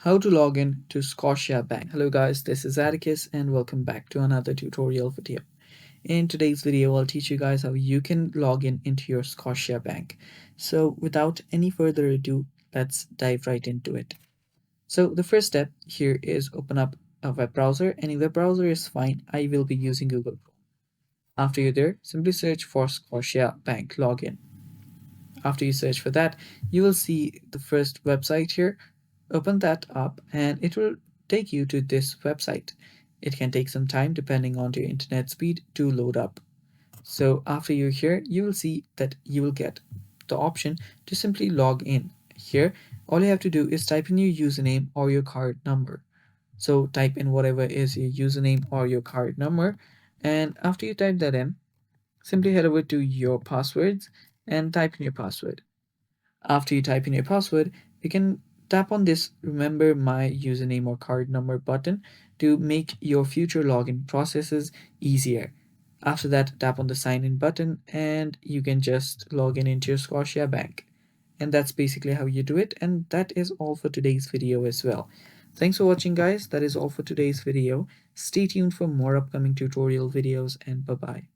How to log in to Scotia Bank. Hello guys, this is Atticus and welcome back to another tutorial video. In today's video, I'll teach you guys how you can log in into your Scotia Bank. So without any further ado, let's dive right into it. So the first step here is open up a web browser. Any web browser is fine. I will be using Google Chrome. After you're there, simply search for Scotia Bank login. After you search for that, you will see the first website here. Open that up and it will take you to this website. It can take some time depending on your internet speed to load up. So after you're here, you will see that you will get the option to simply log in. Here, all you have to do is type in your username or your card number. So type in whatever is your username or your card number. And after you type that in, simply head over to your passwords and type in your password. After you type in your password, you can tap on this remember my username or card number button to make your future login processes easier. After that, tap on the sign in button and you can just log in into your Scotia Bank. And that's basically how you do it. And that is all for today's video as well. Thanks for watching, guys. That is all for today's video. Stay tuned for more upcoming tutorial videos and bye bye.